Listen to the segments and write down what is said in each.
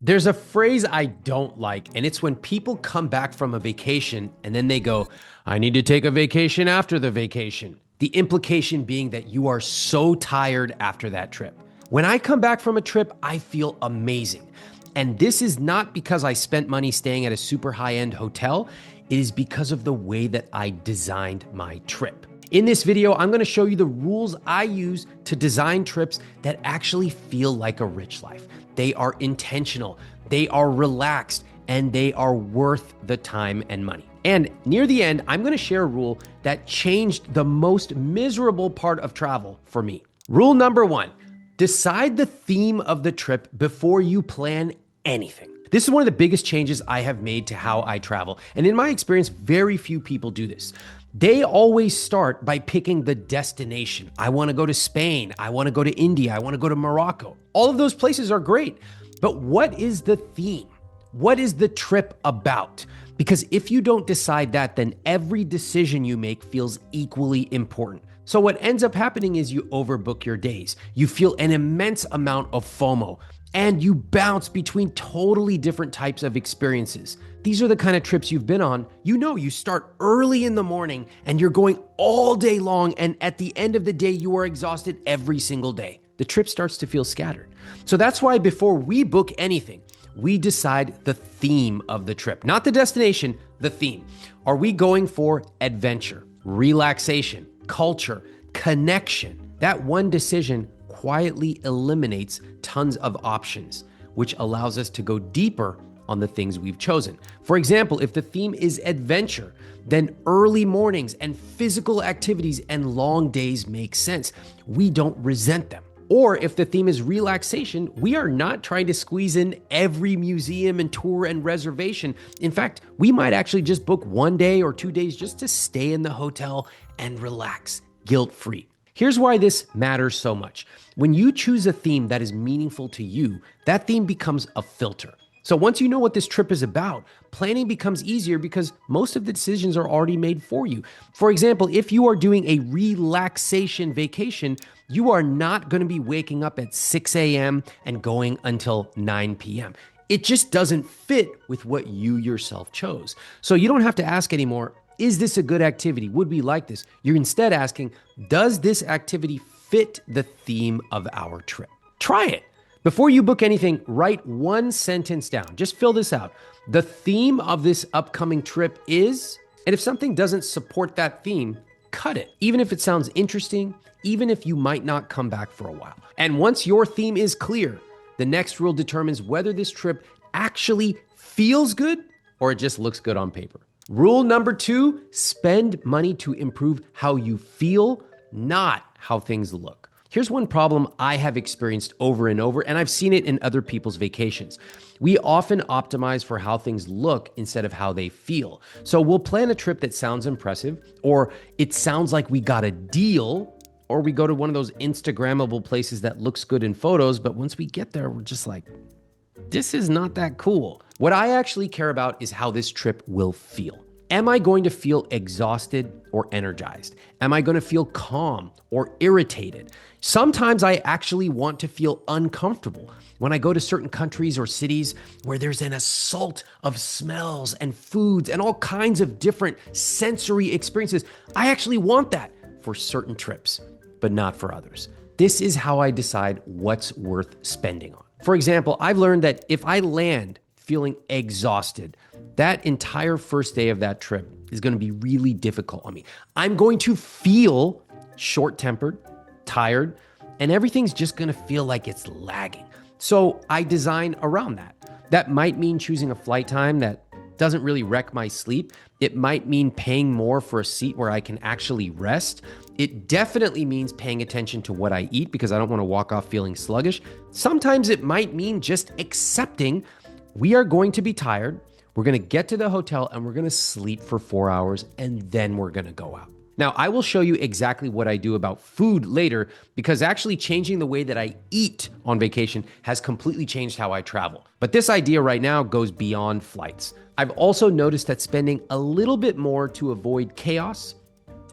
There's a phrase I don't like, and it's when people come back from a vacation and then they go, I need to take a vacation after the vacation. The implication being that you are so tired after that trip. When I come back from a trip, I feel amazing. And this is not because I spent money staying at a super high-end hotel. It is because of the way that I designed my trip. In this video, I'm going to show you the rules I use to design trips that actually feel like a rich life. They are intentional, they are relaxed, and they are worth the time and money. And near the end, I'm going to share a rule that changed the most miserable part of travel for me. Rule number one, decide the theme of the trip before you plan anything. This is one of the biggest changes I have made to how I travel. And in my experience, very few people do this. They always start by picking the destination. I want to go to Spain. I want to go to India. I want to go to Morocco. All of those places are great. But what is the theme? What is the trip about? Because if you don't decide that, then every decision you make feels equally important. So what ends up happening is you overbook your days. You feel an immense amount of FOMO, and you bounce between totally different types of experiences. These are the kind of trips you've been on. You know, you start early in the morning and you're going all day long, and at the end of the day, you are exhausted every single day. The trip starts to feel scattered. So that's why before we book anything, we decide the theme of the trip, not the destination, the theme. Are we going for adventure, relaxation, culture, connection? That one decision quietly eliminates tons of options, which allows us to go deeper on the things we've chosen. For example, if the theme is adventure, then early mornings and physical activities and long days make sense. We don't resent them. Or if the theme is relaxation, we are not trying to squeeze in every museum and tour and reservation. In fact, we might actually just book 1 day or 2 days just to stay in the hotel and relax, guilt-free. Here's why this matters so much. When you choose a theme that is meaningful to you, that theme becomes a filter. So once you know what this trip is about, planning becomes easier because most of the decisions are already made for you. For example, if you are doing a relaxation vacation, you are not going to be waking up at 6 a.m. and going until 9 p.m. It just doesn't fit with what you yourself chose. So you don't have to ask anymore, is this a good activity? Would we like this? You're instead asking, does this activity fit the theme of our trip? Try it. Before you book anything, write one sentence down. Just fill this out. The theme of this upcoming trip is, and if something doesn't support that theme, cut it. Even if it sounds interesting, even if you might not come back for a while. And once your theme is clear, the next rule determines whether this trip actually feels good or it just looks good on paper. Rule number two, spend money to improve how you feel, not how things look. Here's one problem I have experienced over and over, and I've seen it in other people's vacations. We often optimize for how things look instead of how they feel. So we'll plan a trip that sounds impressive, or it sounds like we got a deal, or we go to one of those Instagrammable places that looks good in photos, but once we get there, we're just like, this is not that cool. What I actually care about is how this trip will feel. Am I going to feel exhausted or energized? Am I going to feel calm or irritated? Sometimes I actually want to feel uncomfortable. When I go to certain countries or cities where there's an assault of smells and foods and all kinds of different sensory experiences, I actually want that for certain trips, but not for others. This is how I decide what's worth spending on. For example, I've learned that if I land feeling exhausted, that entire first day of that trip is going to be really difficult on me. I'm going to feel short-tempered, tired, and everything's just going to feel like it's lagging. So I design around that. That might mean choosing a flight time that doesn't really wreck my sleep. It might mean paying more for a seat where I can actually rest. It definitely means paying attention to what I eat because I don't want to walk off feeling sluggish. Sometimes it might mean just accepting we are going to be tired. We're going to get to the hotel and we're going to sleep for 4 hours and then we're going to go out. Now, I will show you exactly what I do about food later because actually changing the way that I eat on vacation has completely changed how I travel. But this idea right now goes beyond flights. I've also noticed that spending a little bit more to avoid chaos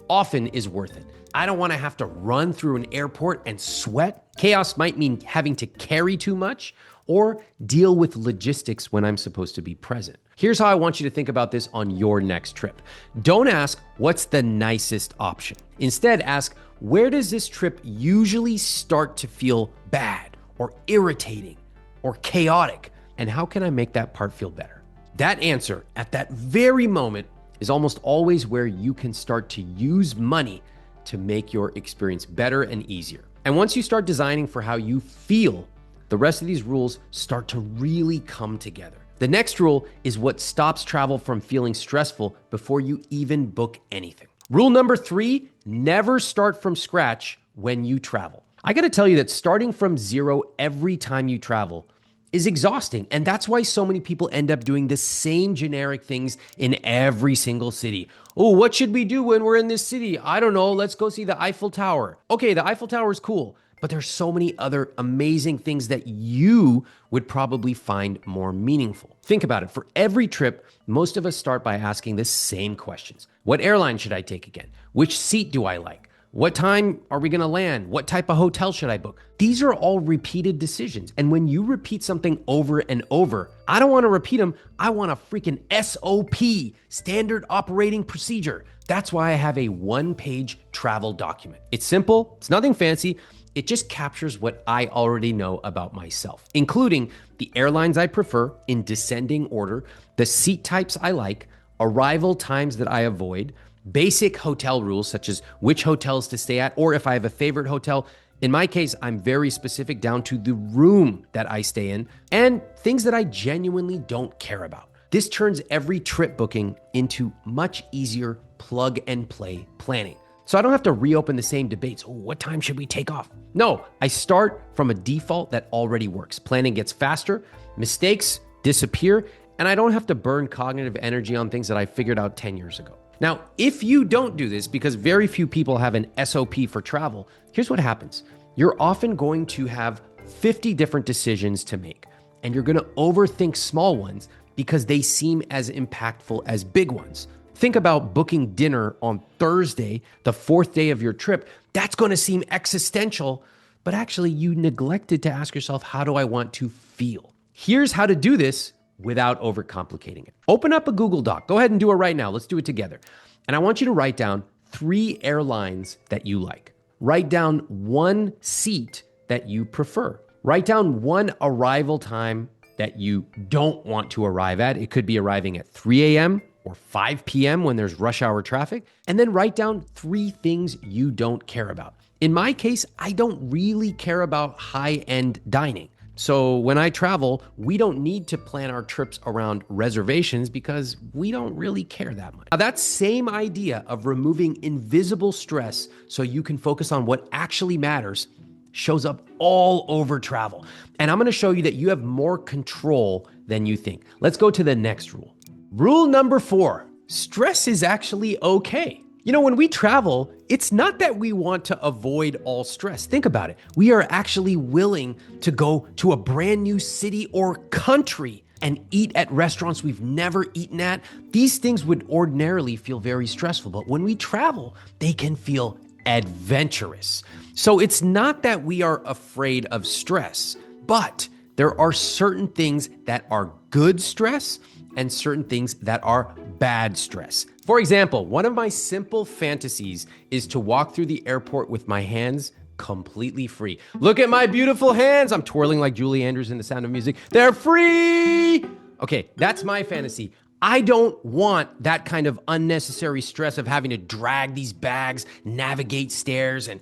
often is worth it. I don't want to have to run through an airport and sweat. Chaos might mean having to carry too much, or deal with logistics when I'm supposed to be present. Here's how I want you to think about this on your next trip. Don't ask, what's the nicest option? Instead, ask, where does this trip usually start to feel bad or irritating or chaotic? And how can I make that part feel better? That answer at that very moment is almost always where you can start to use money to make your experience better and easier. And once you start designing for how you feel, the rest of these rules start to really come together. The next rule is what stops travel from feeling stressful before you even book anything. Rule number 3, never start from scratch when you travel. I gotta tell you that starting from zero every time you travel is exhausting. And that's why so many people end up doing the same generic things in every single city. Oh, what should we do when we're in this city? I don't know. Let's go see the Eiffel Tower. Okay, the Eiffel Tower is cool, but there's so many other amazing things that you would probably find more meaningful. Think about it. For every trip, most of us start by asking the same questions. What airline should I take again? Which seat do I like? What time are we gonna land? What type of hotel should I book? These are all repeated decisions. And when you repeat something over and over, I don't wanna repeat them. I want a freaking SOP, standard operating procedure. That's why I have a 1-page travel document. It's simple, it's nothing fancy. It just captures what I already know about myself, including the airlines I prefer in descending order, the seat types I like, arrival times that I avoid, basic hotel rules such as which hotels to stay at, or if I have a favorite hotel. In my case, I'm very specific down to the room that I stay in and things that I genuinely don't care about. This turns every trip booking into much easier plug and play planning. So I don't have to reopen the same debates. Oh, what time should we take off? No, I start from a default that already works. Planning gets faster, mistakes disappear, and I don't have to burn cognitive energy on things that I figured out 10 years ago. Now, if you don't do this, because very few people have an SOP for travel, here's what happens. You're often going to have 50 different decisions to make, and you're going to overthink small ones because they seem as impactful as big ones. Think about booking dinner on Thursday, the 4th day of your trip. That's going to seem existential, but actually you neglected to ask yourself, how do I want to feel? Here's how to do this without overcomplicating it. Open up a Google Doc. Go ahead and do it right now. Let's do it together. And I want you to write down 3 airlines that you like. Write down 1 seat that you prefer. Write down 1 arrival time that you don't want to arrive at. It could be arriving at 3 a.m. or 5 p.m. when there's rush hour traffic. And then write down 3 things you don't care about. In my case, I don't really care about high-end dining. So when I travel, we don't need to plan our trips around reservations because we don't really care that much. Now, that same idea of removing invisible stress so you can focus on what actually matters shows up all over travel. And I'm gonna show you that you have more control than you think. Let's go to the next rule. Rule number 4, stress is actually okay. You know, when we travel, it's not that we want to avoid all stress. Think about it. We are actually willing to go to a brand new city or country and eat at restaurants we've never eaten at. These things would ordinarily feel very stressful, but when we travel, they can feel adventurous. So it's not that we are afraid of stress, but there are certain things that are good stress and certain things that are bad stress. For example, one of my simple fantasies is to walk through the airport with my hands completely free. Look at my beautiful hands. I'm twirling like Julie Andrews in The Sound of Music. They're free. Okay, that's my fantasy. I don't want that kind of unnecessary stress of having to drag these bags, navigate stairs, and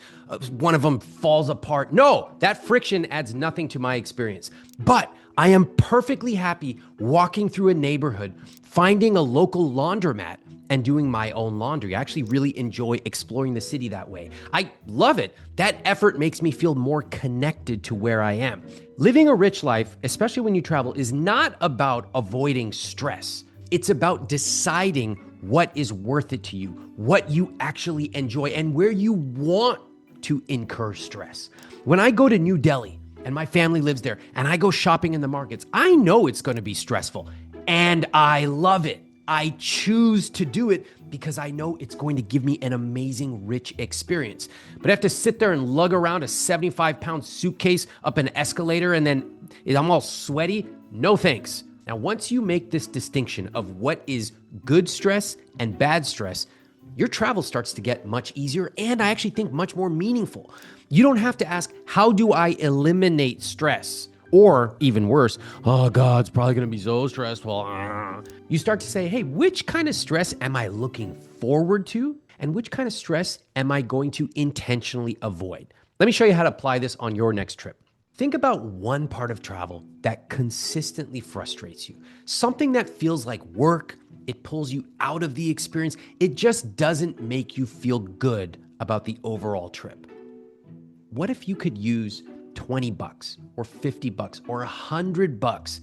one of them falls apart. No, that friction adds nothing to my experience. But I am perfectly happy walking through a neighborhood, finding a local laundromat, and doing my own laundry. I actually really enjoy exploring the city that way. I love it. That effort makes me feel more connected to where I am. Living a rich life, especially when you travel, is not about avoiding stress. It's about deciding what is worth it to you, what you actually enjoy, and where you want to incur stress. When I go to New Delhi and my family lives there and I go shopping in the markets, I know it's going to be stressful and I love it. I choose to do it because I know it's going to give me an amazing, rich experience. But I have to sit there and lug around a 75-pound suitcase up an escalator and then I'm all sweaty. No thanks. Now, once you make this distinction of what is good stress and bad stress, your travel starts to get much easier and I actually think much more meaningful. You don't have to ask, how do I eliminate stress? Or even worse, oh God, it's probably gonna be so stressful. You start to say, hey, which kind of stress am I looking forward to? And which kind of stress am I going to intentionally avoid? Let me show you how to apply this on your next trip. Think about one part of travel that consistently frustrates you. Something that feels like work, it pulls you out of the experience. It just doesn't make you feel good about the overall trip. What if you could use $20 or $50 or $100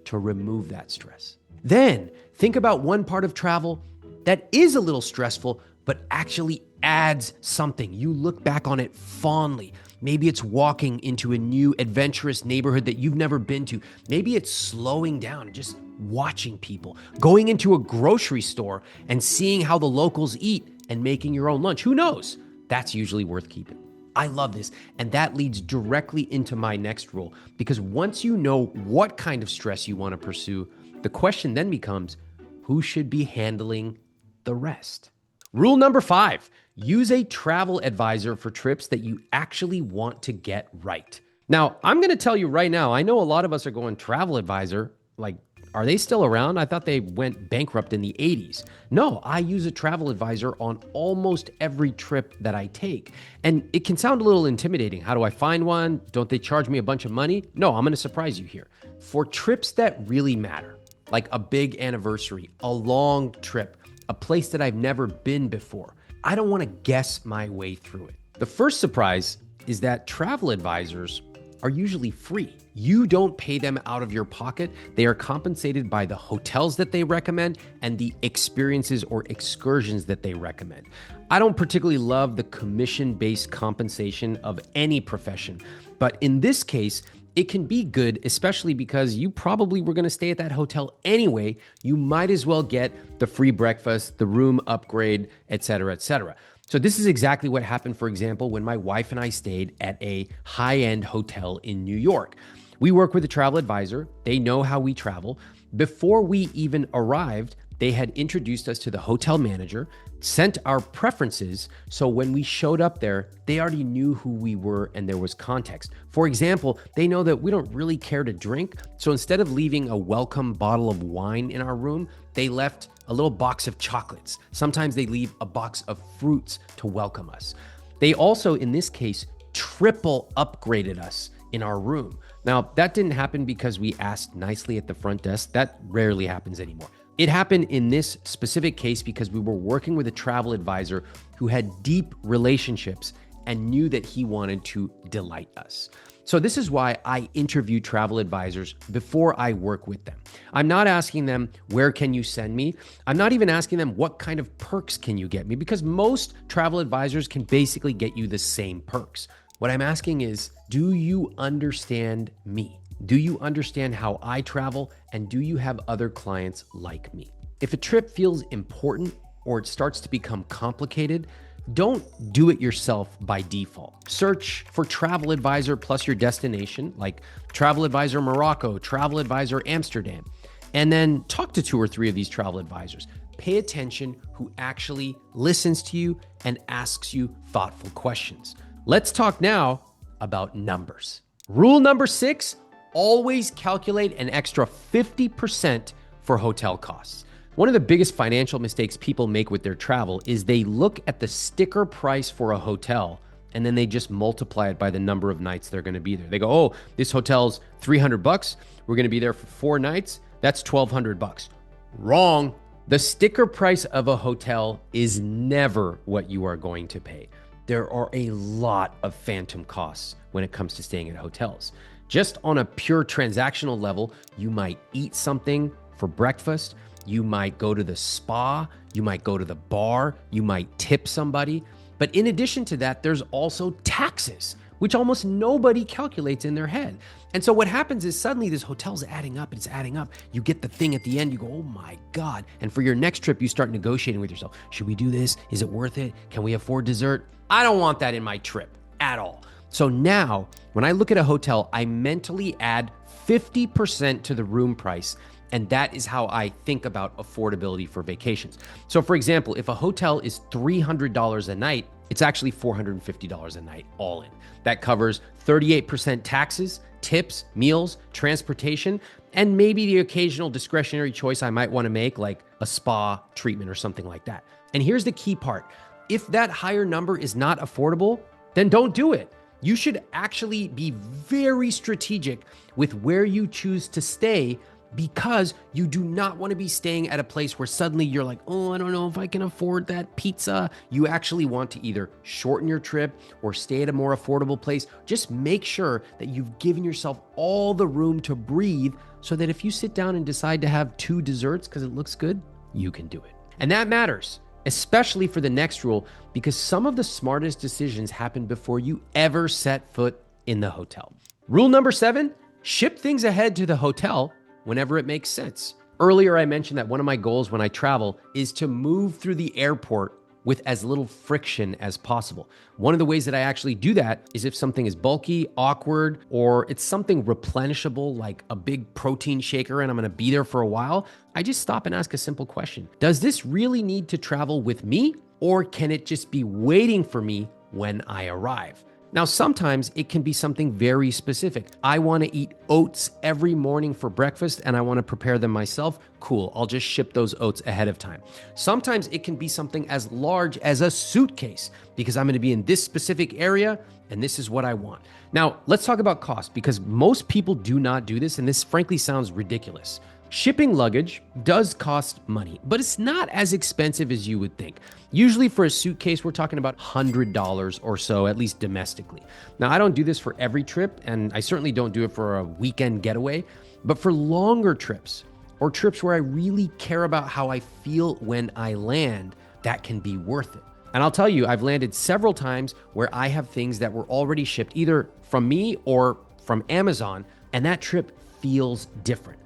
to remove that stress? Then think about one part of travel that is a little stressful, but actually adds something. You look back on it fondly. Maybe it's walking into a new adventurous neighborhood that you've never been to. Maybe it's slowing down and just watching people, going into a grocery store and seeing how the locals eat and making your own lunch. Who knows? That's usually worth keeping. I love this. And that leads directly into my next rule, because once you know what kind of stress you want to pursue, the question then becomes, who should be handling the rest? Rule number 5, use a travel advisor for trips that you actually want to get right. Now, I'm going to tell you right now, I know a lot of us are going, travel advisor, like, are they still around? I thought they went bankrupt in the 80s. No, I use a travel advisor on almost every trip that I take. And it can sound a little intimidating. How do I find one? Don't they charge me a bunch of money? No, I'm going to surprise you here. For trips that really matter, like a big anniversary, a long trip, a place that I've never been before, I don't want to guess my way through it. The first surprise is that travel advisors are usually free. You don't pay them out of your pocket. They are compensated by the hotels that they recommend and the experiences or excursions that they recommend. I don't particularly love the commission-based compensation of any profession, but in this case, it can be good, especially because you probably were going to stay at that hotel anyway. You might as well get the free breakfast, the room upgrade, et cetera, et cetera. So this is exactly what happened, for example, when my wife and I stayed at a high-end hotel in New York. We work with a travel advisor. They know how we travel. Before we even arrived, they had introduced us to the hotel manager, sent our preferences, so when we showed up there, they already knew who we were and there was context. For example, they know that we don't really care to drink, so instead of leaving a welcome bottle of wine in our room, they left a little box of chocolates. Sometimes they leave a box of fruits to welcome us. They also, in this case, triple upgraded us in our room. Now, that didn't happen because we asked nicely at the front desk. That rarely happens anymore. It happened in this specific case because we were working with a travel advisor who had deep relationships and knew that he wanted to delight us. So this is why I interview travel advisors before I work with them. I'm not asking them, where can you send me? I'm not even asking them, what kind of perks can you get me? Because most travel advisors can basically get you the same perks. What I'm asking is, do you understand me? Do you understand how I travel? And do you have other clients like me? If a trip feels important or it starts to become complicated, don't do it yourself by default. Search for travel advisor plus your destination, like travel advisor Morocco, travel advisor Amsterdam, and then talk to 2 or 3 of these travel advisors. Pay attention who actually listens to you and asks you thoughtful questions. Let's talk now about numbers. Rule number 6, always calculate an extra 50% for hotel costs. One of the biggest financial mistakes people make with their travel is they look at the sticker price for a hotel and then they just multiply it by the number of nights they're going to be there. They go, oh, this hotel's $300. We're going to be there for 4 nights. That's $1,200. Wrong. The sticker price of a hotel is never what you are going to pay. There are a lot of phantom costs when it comes to staying at hotels. Just on a pure transactional level, you might eat something for breakfast, you might go to the spa, you might go to the bar, you might tip somebody. But in addition to that, there's also taxes, which almost nobody calculates in their head. And so what happens is suddenly this hotel's adding up, it's adding up. You get the thing at the end, you go, oh my God. And for your next trip, you start negotiating with yourself. Should we do this? Is it worth it? Can we afford dessert? I don't want that in my trip at all. So now when I look at a hotel, I mentally add 50% to the room price. And that is how I think about affordability for vacations. So for example, if a hotel is $300 a night, it's actually $450 a night all in. That covers 38% taxes, tips, meals, transportation, and maybe the occasional discretionary choice I might want to make, like a spa treatment or something like that. And here's the key part. If that higher number is not affordable, then don't do it. You should actually be very strategic with where you choose to stay, because you do not want to be staying at a place where suddenly you're like, oh, I don't know if I can afford that pizza. You actually want to either shorten your trip or stay at a more affordable place. Just make sure that you've given yourself all the room to breathe so that if you sit down and decide to have 2 desserts because it looks good, you can do it. And that matters, especially for the next rule, because some of the smartest decisions happen before you ever set foot in the hotel. Rule number 7, ship things ahead to the hotel whenever it makes sense. Earlier, I mentioned that one of my goals when I travel is to move through the airport with as little friction as possible. One of the ways that I actually do that is if something is bulky, awkward, or it's something replenishable like a big protein shaker and I'm gonna be there for a while, I just stop and ask a simple question. Does this really need to travel with me, or can it just be waiting for me when I arrive? Now, sometimes it can be something very specific. I want to eat oats every morning for breakfast and I want to prepare them myself. Cool, I'll just ship those oats ahead of time. Sometimes it can be something as large as a suitcase because I'm going to be in this specific area and this is what I want. Now, let's talk about cost, because most people do not do this, and this frankly sounds ridiculous. Shipping luggage does cost money, but it's not as expensive as you would think. Usually for a suitcase, we're talking about $100 or so, at least domestically. Now, I don't do this for every trip, and I certainly don't do it for a weekend getaway, but for longer trips or trips where I really care about how I feel when I land, that can be worth it. And I'll tell you, I've landed several times where I have things that were already shipped either from me or from Amazon, and that trip feels different.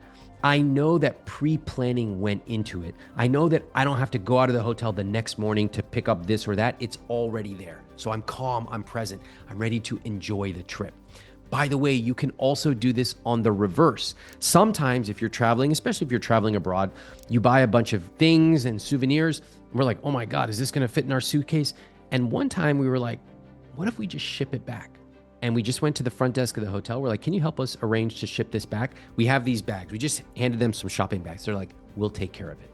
I know that pre-planning went into it. I know that I don't have to go out of the hotel the next morning to pick up this or that. It's already there. So I'm calm, I'm present, I'm ready to enjoy the trip. By the way, you can also do this on the reverse. Sometimes if you're traveling, especially if you're traveling abroad, you buy a bunch of things and souvenirs. And we're like, oh my God, is this gonna fit in our suitcase? And one time we were like, what if we just ship it back? And we just went to the front desk of the hotel. We're like, can you help us arrange to ship this back? We have these bags. We just handed them some shopping bags. They're like, we'll take care of it.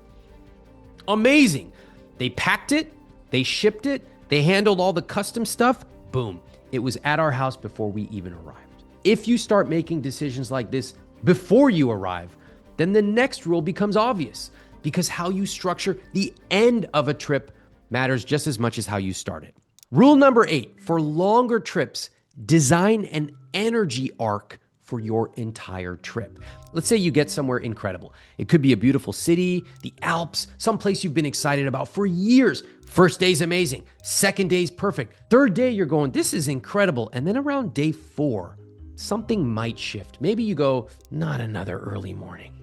Amazing. They packed it, they shipped it, they handled all the custom stuff. Boom. It was at our house before we even arrived. If you start making decisions like this before you arrive, then the next rule becomes obvious, because how you structure the end of a trip matters just as much as how you start it. Rule number 8, for longer trips, design an energy arc for your entire trip. Let's say you get somewhere incredible. It could be a beautiful city, the Alps, someplace you've been excited about for years. First day's amazing. Second day's perfect. Third day, you're going, this is incredible. And then around day 4, something might shift. Maybe you go, not another early morning,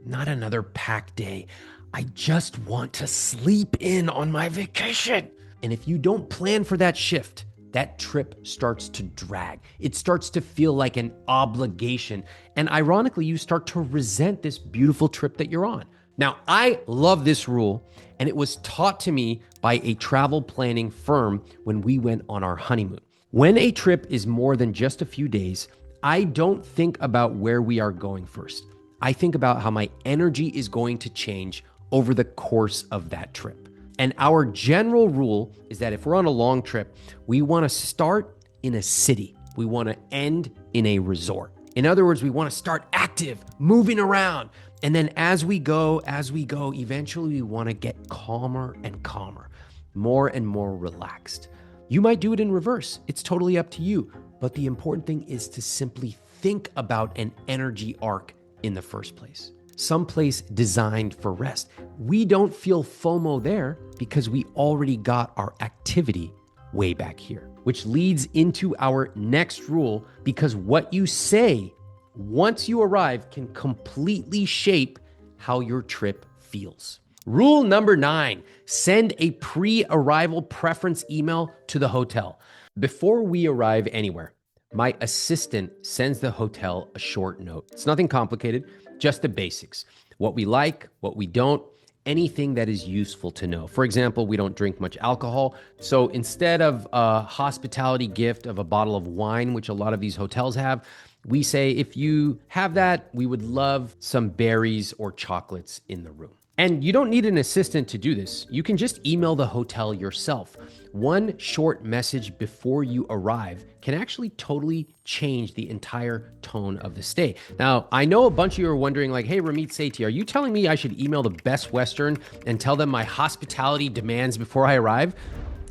not another packed day. I just want to sleep in on my vacation. And if you don't plan for that shift, that trip starts to drag. It starts to feel like an obligation. And ironically, you start to resent this beautiful trip that you're on. Now, I love this rule, and it was taught to me by a travel planning firm when we went on our honeymoon. When a trip is more than just a few days, I don't think about where we are going first. I think about how my energy is going to change over the course of that trip. And our general rule is that if we're on a long trip, we want to start in a city. We want to end in a resort. In other words, we want to start active, moving around. And then as we go, eventually we want to get calmer and calmer, more and more relaxed. You might do it in reverse. It's totally up to you. But the important thing is to simply think about an energy arc in the first place. Someplace designed for rest. We don't feel FOMO there because we already got our activity way back here, which leads into our next rule, because what you say once you arrive can completely shape how your trip feels. Rule number 9, send a pre-arrival preference email to the hotel. Before we arrive anywhere, My assistant sends the hotel a short note. It's nothing complicated, just the basics. What we like, what we don't, anything that is useful to know. For example, we don't drink much alcohol. So instead of a hospitality gift of a bottle of wine, which a lot of these hotels have, we say, if you have that, we would love some berries or chocolates in the room. And you don't need an assistant to do this. You can just email the hotel yourself. One short message before you arrive can actually totally change the entire tone of the stay. Now, I know a bunch of you are wondering like, hey, Ramit Sethi, are you telling me I should email the Best Western and tell them my hospitality demands before I arrive?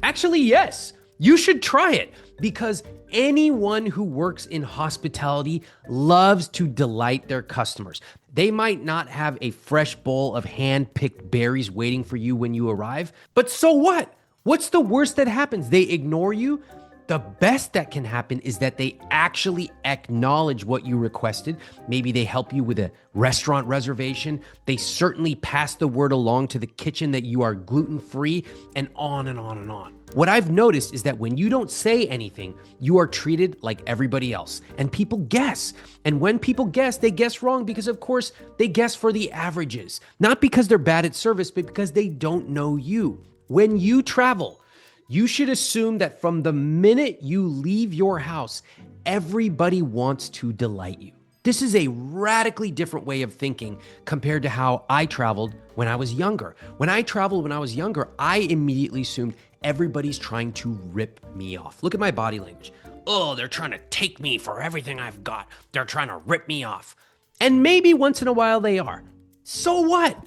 Actually, yes. You should try it because anyone who works in hospitality loves to delight their customers. They might not have a fresh bowl of hand-picked berries waiting for you when you arrive, but so what? What's the worst that happens? They ignore you? The best that can happen is that they actually acknowledge what you requested. Maybe they help you with a restaurant reservation. They certainly pass the word along to the kitchen that you are gluten-free, and on and on and on. What I've noticed is that when you don't say anything, you are treated like everybody else, and people guess. And when people guess, they guess wrong because, of course, they guess for the averages. Not because they're bad at service, but because they don't know you. When you travel, you should assume that from the minute you leave your house, everybody wants to delight you. This is a radically different way of thinking compared to how I traveled when I was younger. When I traveled when I was younger, I immediately assumed everybody's trying to rip me off. Look at my body language. Oh, they're trying to take me for everything I've got. They're trying to rip me off. And maybe once in a while they are. So what?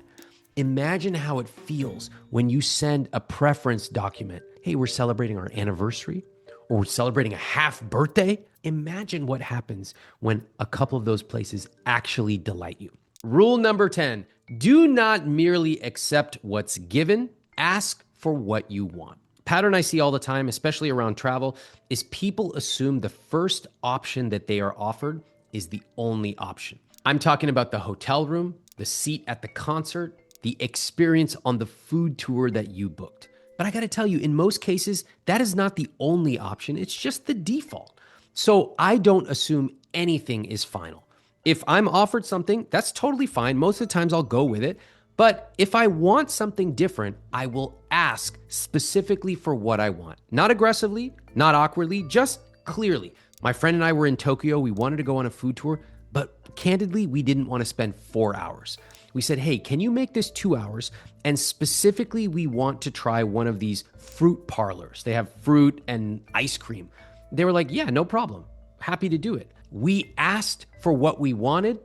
Imagine how it feels when you send a preference document. Hey, we're celebrating our anniversary, or we're celebrating a half birthday. Imagine what happens when a couple of those places actually delight you. Rule number 10, do not merely accept what's given, ask for what you want. Pattern I see all the time, especially around travel, is people assume the first option that they are offered is the only option. I'm talking about the hotel room, the seat at the concert, the experience on the food tour that you booked. But I gotta tell you, in most cases, that is not the only option. It's just the default. So I don't assume anything is final. If I'm offered something, that's totally fine. Most of the times I'll go with it. But if I want something different, I will ask specifically for what I want. Not aggressively, not awkwardly, just clearly. My friend and I were in Tokyo. We wanted to go on a food tour, but candidly, we didn't want to spend 4 hours. We said, hey, can you make this 2 hours? And specifically, we want to try one of these fruit parlors. They have fruit and ice cream. They were like, yeah, no problem. Happy to do it. We asked for what we wanted.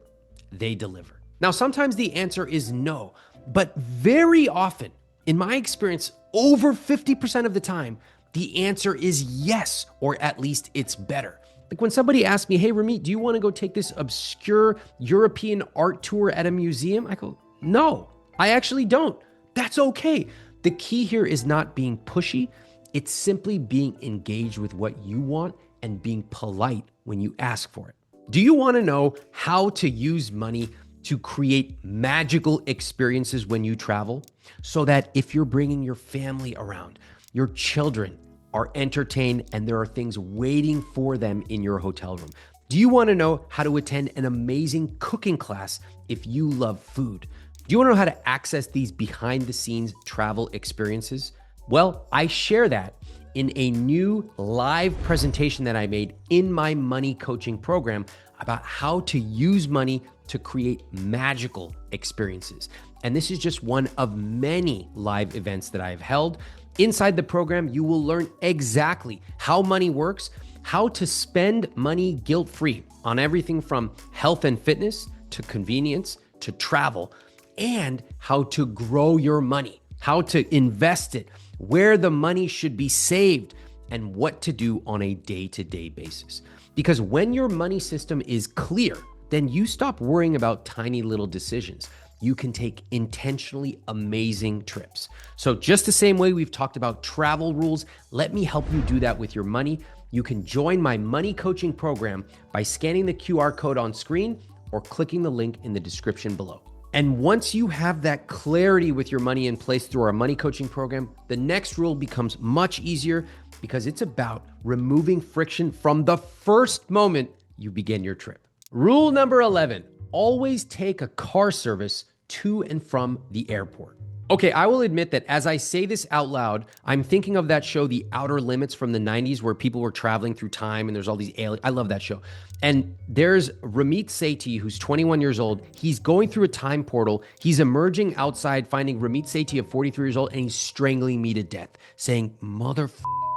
They delivered. Now, sometimes the answer is no, but very often, in my experience, over 50% of the time, the answer is yes, or at least it's better. Like when somebody asks me, hey, Ramit, do you want to go take this obscure European art tour at a museum? I go, no, I actually don't. That's okay. The key here is not being pushy. It's simply being engaged with what you want and being polite when you ask for it. Do you want to know how to use money to create magical experiences when you travel so that if you're bringing your family around, your children are entertained and there are things waiting for them in your hotel room? Do you want to know how to attend an amazing cooking class if you love food? Do you want to know how to access these behind the scenes travel experiences? Well, I share that in a new live presentation that I made in my money coaching program about how to use money to create magical experiences. And this is just one of many live events that I have held. Inside the program, you will learn exactly how money works, how to spend money guilt-free on everything from health and fitness to convenience to travel, and how to grow your money, how to invest it, where the money should be saved, and what to do on a day-to-day basis. Because when your money system is clear, then you stop worrying about tiny little decisions. You can take intentionally amazing trips. So just the same way we've talked about travel rules, let me help you do that with your money. You can join my money coaching program by scanning the QR code on screen or clicking the link in the description below. And once you have that clarity with your money in place through our money coaching program, the next rule becomes much easier because it's about removing friction from the first moment you begin your trip. Rule number 11, always take a car service to and from the airport. Okay, I will admit that as I say this out loud, I'm thinking of that show, The Outer Limits from the 90s, where people were traveling through time and there's all these aliens. I love that show. And there's Ramit Sethi, who's 21 years old. He's going through a time portal. He's emerging outside, finding Ramit Sethi of 43 years old, and he's strangling me to death, saying,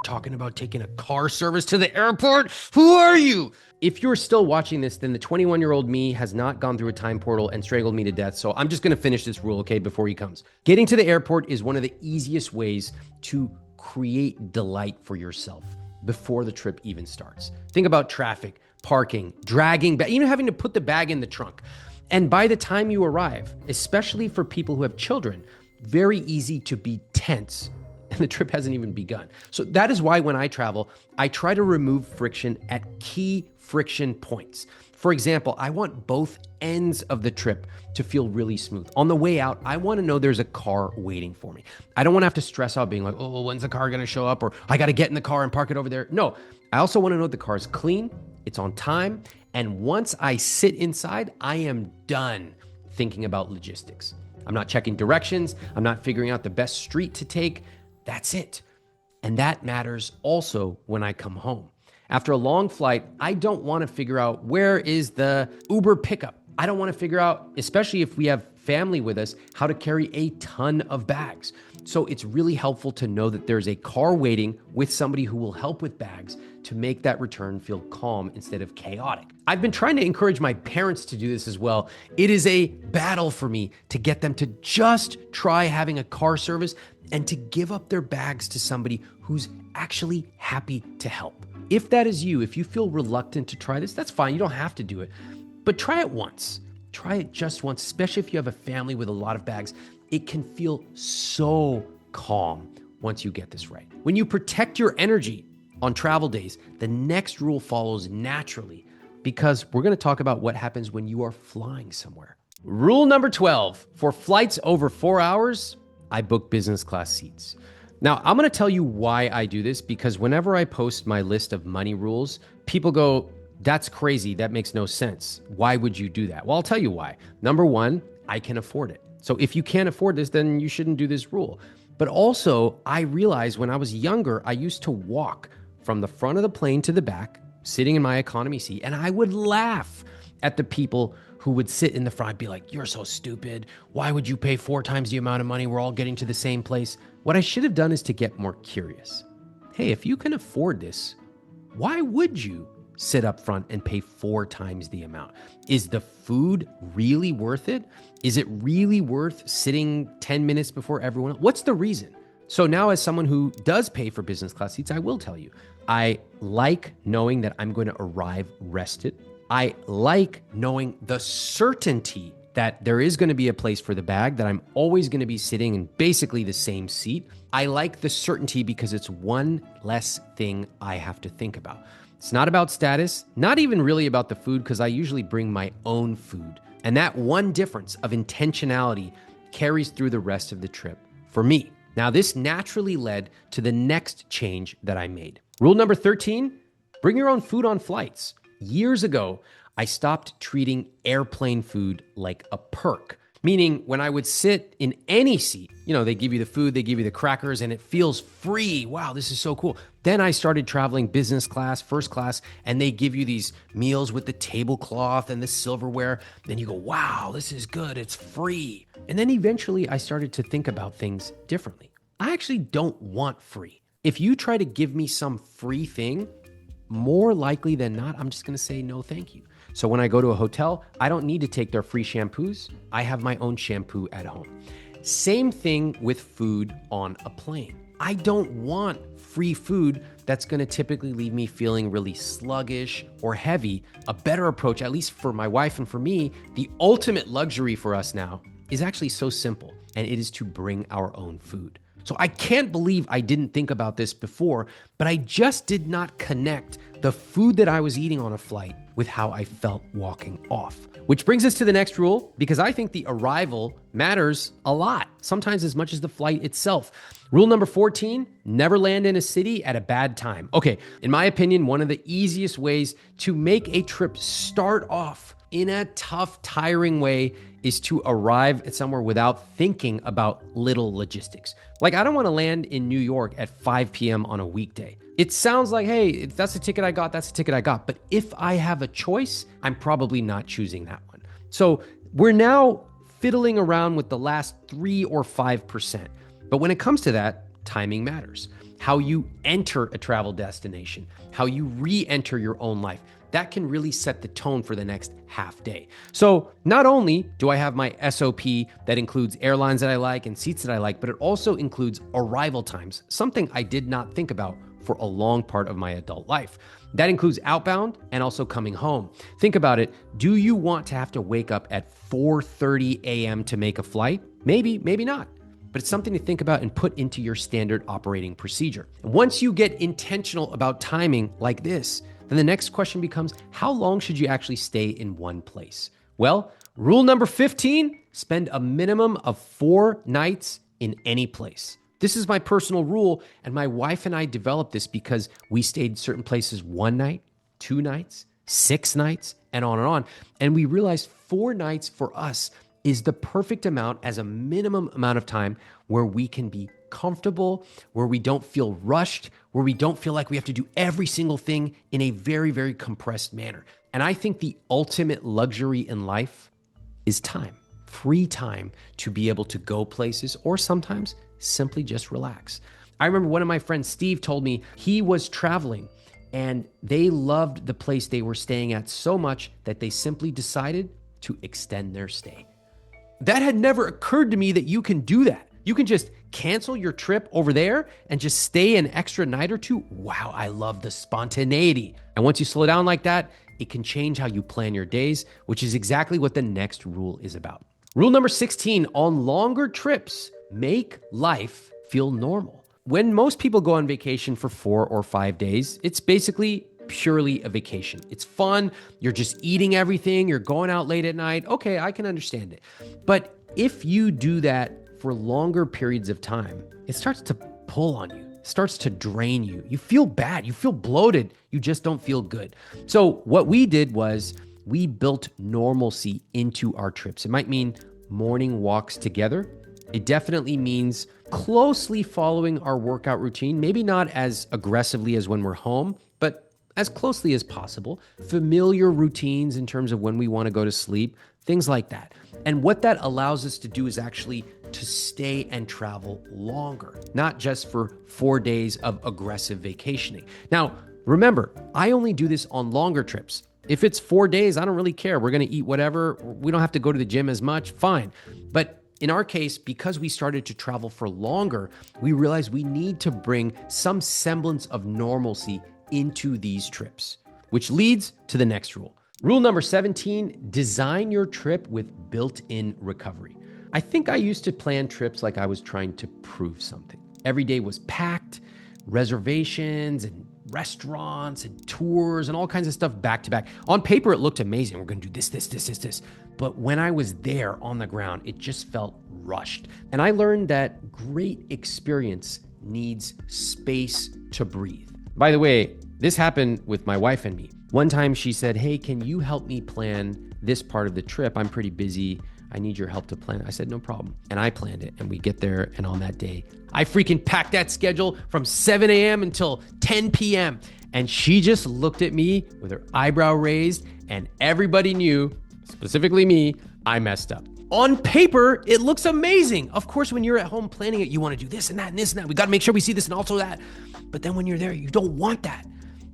talking about taking a car service to the airport? Who are you? If you're still watching this, then the 21-year-old me has not gone through a time portal and strangled me to death. So I'm just going to finish this rule, okay, before he comes. Getting to the airport is one of the easiest ways to create delight for yourself before the trip even starts. Think about traffic, parking, dragging, even having to put the bag in the trunk. And by the time you arrive, especially for people who have children, very easy to be tense. And the trip hasn't even begun. So that is why when I travel, I try to remove friction at key friction points. For example, I want both ends of the trip to feel really smooth. On the way out, I want to know there's a car waiting for me. I don't want to have to stress out being like, oh, when's the car going to show up? Or I got to get in the car and park it over there. No, I also want to know the car is clean, it's on time. And once I sit inside, I am done thinking about logistics. I'm not checking directions. I'm not figuring out the best street to take. That's it. And that matters also when I come home. After a long flight, I don't want to figure out where is the Uber pickup. I don't want to figure out, especially if we have family with us, how to carry a ton of bags. So it's really helpful to know that there's a car waiting with somebody who will help with bags to make that return feel calm instead of chaotic. I've been trying to encourage my parents to do this as well. It is a battle for me to get them to just try having a car service and to give up their bags to somebody who's actually happy to help. If that is you, if you feel reluctant to try this, that's fine. You don't have to do it, but try it once. Try it just once, especially if you have a family with a lot of bags. It can feel so calm once you get this right. When you protect your energy on travel days, the next rule follows naturally because we're going to talk about what happens when you are flying somewhere. Rule number 12, for flights over 4 hours, I book business class seats. Now, I'm going to tell you why I do this because whenever I post my list of money rules, people go, that's crazy. That makes no sense. Why would you do that? Well, I'll tell you why. Number one, I can afford it. So if you can't afford this, then you shouldn't do this rule. But also, I realized when I was younger, I used to walk from the front of the plane to the back, sitting in my economy seat, and I would laugh at the people who would sit in the front and be like, you're so stupid. Why would you pay 4 times the amount of money? We're all getting to the same place. What I should have done is to get more curious. Hey, if you can afford this, why would you sit up front and pay 4 times the amount? Is the food really worth it? Is it really worth sitting 10 minutes before everyone else? What's the reason? So now as someone who does pay for business class seats, I will tell you, I like knowing that I'm going to arrive rested. I like knowing the certainty that there is going to be a place for the bag, that I'm always going to be sitting in basically the same seat. I like the certainty because it's one less thing I have to think about. It's not about status, not even really about the food, because I usually bring my own food. And that one difference of intentionality carries through the rest of the trip for me. Now, this naturally led to the next change that I made. Rule number 13, bring your own food on flights. Years ago, I stopped treating airplane food like a perk, meaning when I would sit in any seat, they give you the food, they give you the crackers, and it feels free. Wow, this is so cool. Then I started traveling business class, first class, and they give you these meals with the tablecloth and the silverware. Then you go, wow, this is good. It's free. And then eventually I started to think about things differently. I actually don't want free. If you try to give me some free thing, more likely than not, I'm just going to say no, thank you. So when I go to a hotel, I don't need to take their free shampoos. I have my own shampoo at home. Same thing with food on a plane. I don't want free food that's going to typically leave me feeling really sluggish or heavy. A better approach, at least for my wife and for me, the ultimate luxury for us now is actually so simple, and it is to bring our own food. So I can't believe I didn't think about this before, but I just did not connect the food that I was eating on a flight with how I felt walking off. Which brings us to the next rule, because I think the arrival matters a lot, sometimes as much as the flight itself. Rule number 14, never land in a city at a bad time. Okay, in my opinion, one of the easiest ways to make a trip start off in a tough, tiring way is to arrive at somewhere without thinking about little logistics. Like, I don't want to land in New York at 5 p.m. on a weekday. It sounds like, hey, if that's the ticket I got, that's the ticket I got. But if I have a choice, I'm probably not choosing that one. So we're now fiddling around with the last 3 or 5%. But when it comes to that, timing matters. How you enter a travel destination, how you re-enter your own life, that can really set the tone for the next half day. So not only do I have my SOP that includes airlines that I like and seats that I like, but it also includes arrival times, something I did not think about for a long part of my adult life. That includes outbound and also coming home. Think about it. Do you want to have to wake up at 4:30 a.m. to make a flight? Maybe, maybe not. But it's something to think about and put into your standard operating procedure. And once you get intentional about timing like this, then the next question becomes, how long should you actually stay in one place? Well, rule number 15, spend a minimum of 4 nights in any place. This is my personal rule, and my wife and I developed this because we stayed certain places 1 night, 2 nights, 6 nights, and on and on. And we realized 4 nights for us is the perfect amount as a minimum amount of time where we can be comfortable, where we don't feel rushed, where we don't feel like we have to do every single thing in a very, very compressed manner. And I think the ultimate luxury in life is time, free time to be able to go places or sometimes simply just relax. I remember one of my friends, Steve, told me he was traveling and they loved the place they were staying at so much that they simply decided to extend their stay. That had never occurred to me that you can do that. You can just cancel your trip over there and just stay an extra night or two. Wow, I love the spontaneity. And once you slow down like that, it can change how you plan your days, which is exactly what the next rule is about. Rule number 16, on longer trips, make life feel normal. When most people go on vacation for 4 or 5 days, it's basically purely a vacation. It's fun. You're just eating everything. You're going out late at night. Okay, I can understand it. But if you do that for longer periods of time, it starts to pull on you, it starts to drain you. You feel bad. You feel bloated. You just don't feel good. So what we did was we built normalcy into our trips. It might mean morning walks together. It definitely means closely following our workout routine, maybe not as aggressively as when we're home, but as closely as possible. Familiar routines in terms of when we want to go to sleep, things like that. And what that allows us to do is actually to stay and travel longer, not just for 4 days of aggressive vacationing. Now, remember, I only do this on longer trips. If it's 4 days, I don't really care. We're going to eat whatever. We don't have to go to the gym as much. Fine. But in our case, because we started to travel for longer, we realized we need to bring some semblance of normalcy into these trips, which leads to the next rule. Rule number 17, design your trip with built-in recovery. I think I used to plan trips like I was trying to prove something. Every day was packed, reservations and restaurants and tours and all kinds of stuff back to back. On paper, it looked amazing. We're going to do this. But when I was there on the ground, it just felt rushed. And I learned that great experience needs space to breathe. By the way, this happened with my wife and me. One time she said, hey, can you help me plan this part of the trip? I'm pretty busy. I need your help to plan it. I said, no problem. And I planned it. And we get there. And on that day, I freaking packed that schedule from 7 a.m. until 10 p.m. And she just looked at me with her eyebrow raised. And everybody knew, specifically me, I messed up. On paper, it looks amazing. Of course, when you're at home planning it, you want to do this and that and this and that. We got to make sure we see this and also that. But then when you're there, you don't want that.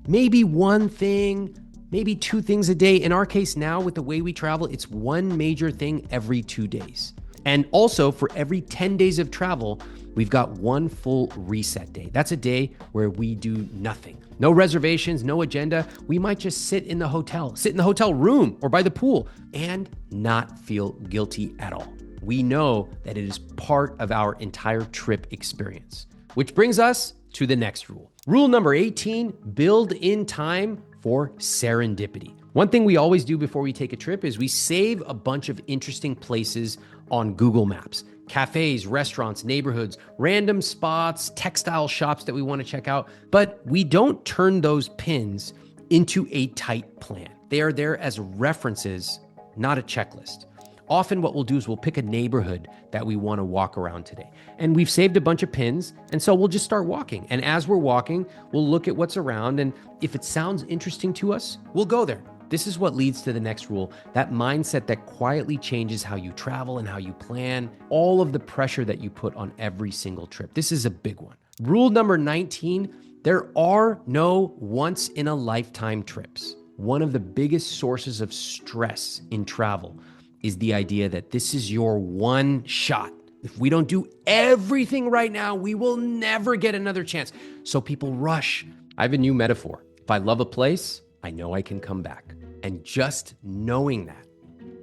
Maybe one thing, maybe 2 things a day. In our case now, with the way we travel, it's one major thing every 2 days. And also for every 10 days of travel, we've got one full reset day. That's a day where we do nothing. No reservations, no agenda. We might just sit in the hotel room or by the pool and not feel guilty at all. We know that it is part of our entire trip experience, which brings us to the next rule. Rule number 18, build in time for serendipity. One thing we always do before we take a trip is we save a bunch of interesting places on Google Maps. Cafes, restaurants, neighborhoods, random spots, textile shops that we want to check out. But we don't turn those pins into a tight plan. They are there as references, not a checklist. Often what we'll do is we'll pick a neighborhood that we want to walk around today. And we've saved a bunch of pins, and so we'll just start walking. And as we're walking, we'll look at what's around, and if it sounds interesting to us, we'll go there. This is what leads to the next rule, that mindset that quietly changes how you travel and how you plan, all of the pressure that you put on every single trip. This is a big one. Rule number 19, there are no once-in-a-lifetime trips. One of the biggest sources of stress in travel is the idea that this is your one shot. If we don't do everything right now, we will never get another chance. So people rush. I have a new metaphor. If I love a place, I know I can come back. And just knowing that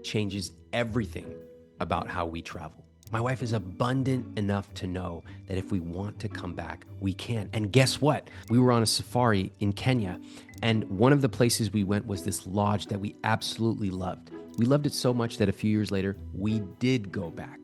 changes everything about how we travel. My wife is abundant enough to know that if we want to come back, we can. And guess what? We were on a safari in Kenya, and one of the places we went was this lodge that we absolutely loved. We loved it so much that a few years later, we did go back.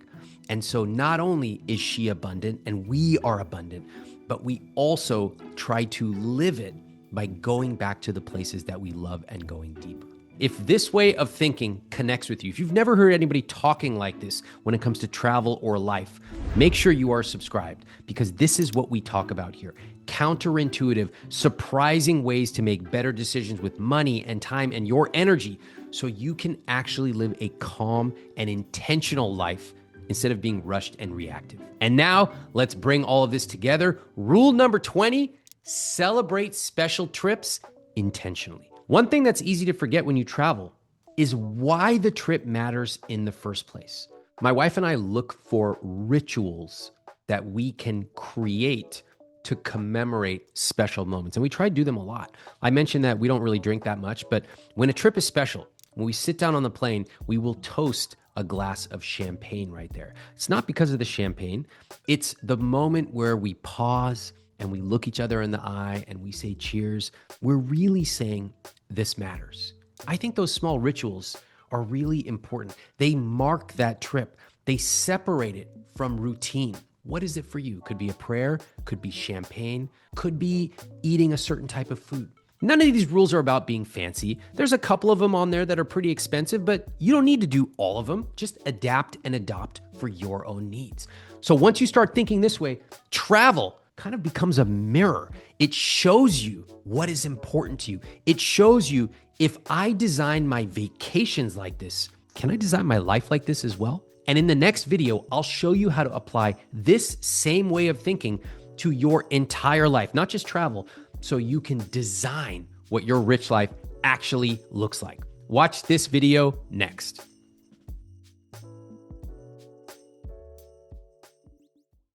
And so not only is she abundant and we are abundant, but we also try to live it by going back to the places that we love and going deeper. If this way of thinking connects with you, if you've never heard anybody talking like this when it comes to travel or life, make sure you are subscribed, because this is what we talk about here. Counterintuitive, surprising ways to make better decisions with money and time and your energy so you can actually live a calm and intentional life instead of being rushed and reactive. And now let's bring all of this together. Rule number 20, celebrate special trips intentionally. One thing that's easy to forget when you travel is why the trip matters in the first place. My wife and I look for rituals that we can create to commemorate special moments. And we try to do them a lot. I mentioned that we don't really drink that much, but when a trip is special, when we sit down on the plane, we will toast a glass of champagne right there. It's not because of the champagne. It's the moment where we pause and we look each other in the eye and we say cheers. We're really saying this matters. I think those small rituals are really important. They mark that trip. They separate it from routine. What is it for you? Could be a prayer, could be champagne, could be eating a certain type of food. None of these rules are about being fancy. There's a couple of them on there that are pretty expensive, but you don't need to do all of them. Just adapt and adopt for your own needs. So once you start thinking this way, travel kind of becomes a mirror. It shows you what is important to you. It shows you, if I design my vacations like this, can I design my life like this as well? And in the next video, I'll show you how to apply this same way of thinking to your entire life, not just travel, so you can design what your rich life actually looks like. Watch this video next.